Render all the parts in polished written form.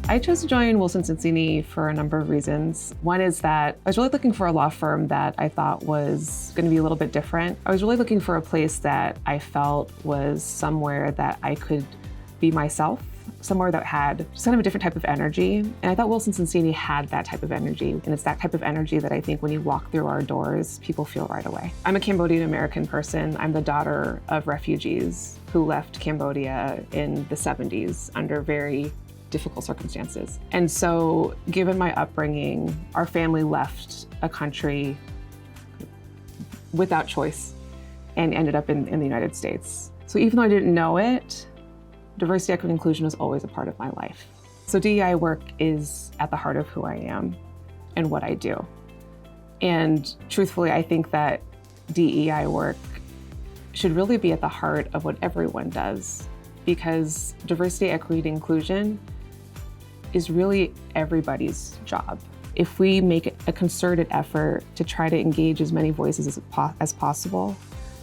I chose to join Wilson Sonsini for a number of reasons. One is that I was really looking for a law firm that I thought was going to be a little bit different. I was really looking for a place that I felt was somewhere that I could be myself, somewhere that had just kind of a different type of energy. And I thought Wilson Sonsini had that type of energy. And it's that type of energy that I think when you walk through our doors, people feel right away. I'm a Cambodian American person. I'm the daughter of refugees who left Cambodia in the 70s under very difficult circumstances. And so given my upbringing, our family left a country without choice and ended up in the United States. So even though I didn't know it, diversity, equity, inclusion was always a part of my life. So DEI work is at the heart of who I am and what I do. And truthfully, I think that DEI work should really be at the heart of what everyone does, because diversity, equity, and inclusion is really everybody's job. If we make a concerted effort to try to engage as many voices as possible,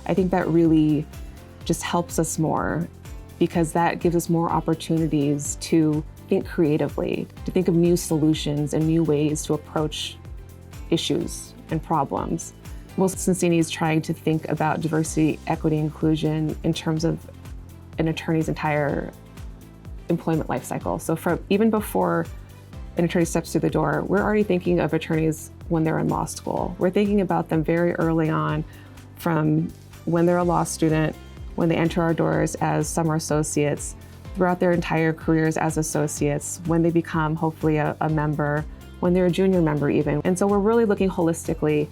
I think that really just helps us more, because that gives us more opportunities to think creatively, to think of new solutions and new ways to approach issues and problems. Wilson Sonsini is trying to think about diversity, equity, inclusion in terms of an attorney's entire employment life cycle. So even before an attorney steps through the door, we're already thinking of attorneys when they're in law school. We're thinking about them very early on, from when they're a law student, when they enter our doors as summer associates, throughout their entire careers as associates, when they become hopefully a member, when they're a junior member even. And so we're really looking holistically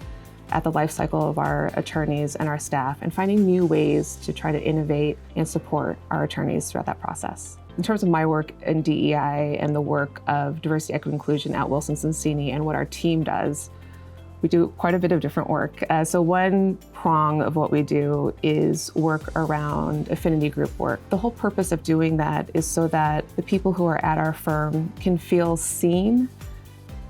at the life cycle of our attorneys and our staff and finding new ways to try to innovate and support our attorneys throughout that process. In terms of my work in DEI and the work of diversity, equity, inclusion at Wilson Sonsini and what our team does, we do quite a bit of different work. So one prong of what we do is work around affinity group work. The whole purpose of doing that is so that the people who are at our firm can feel seen,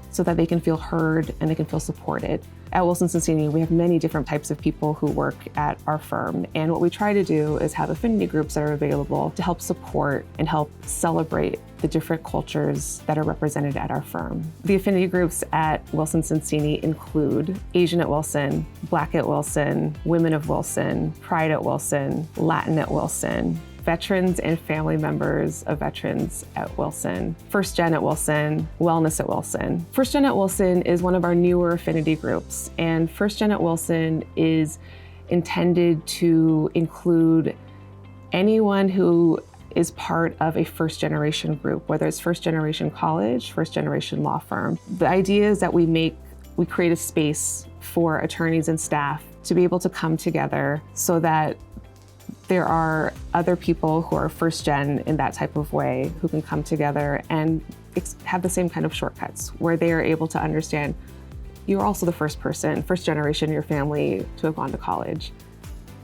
so that they can feel heard and they can feel supported. At Wilson Sonsini, we have many different types of people who work at our firm. And what we try to do is have affinity groups that are available to help support and help celebrate the different cultures that are represented at our firm. The affinity groups at Wilson Sonsini include Asian at Wilson, Black at Wilson, Women of Wilson, Pride at Wilson, Latin at Wilson, veterans and family members of veterans at Wilson, First Gen at Wilson, Wellness at Wilson. First Gen at Wilson is one of our newer affinity groups, and First Gen at Wilson is intended to include anyone who is part of a first generation group, whether it's first generation college, first generation law firm. The idea is that we create a space for attorneys and staff to be able to come together so that there are other people who are first gen in that type of way who can come together and have the same kind of shortcuts, where they are able to understand you're also the first person, first generation in your family to have gone to college,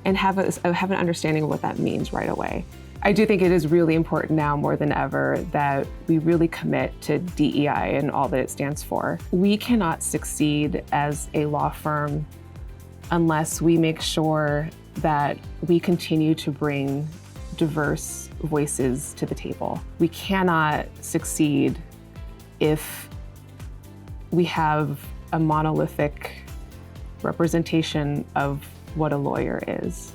and have an understanding of what that means right away. I do think it is really important now more than ever that we really commit to DEI and all that it stands for. We cannot succeed as a law firm unless we make sure that we continue to bring diverse voices to the table. We cannot succeed if we have a monolithic representation of what a lawyer is.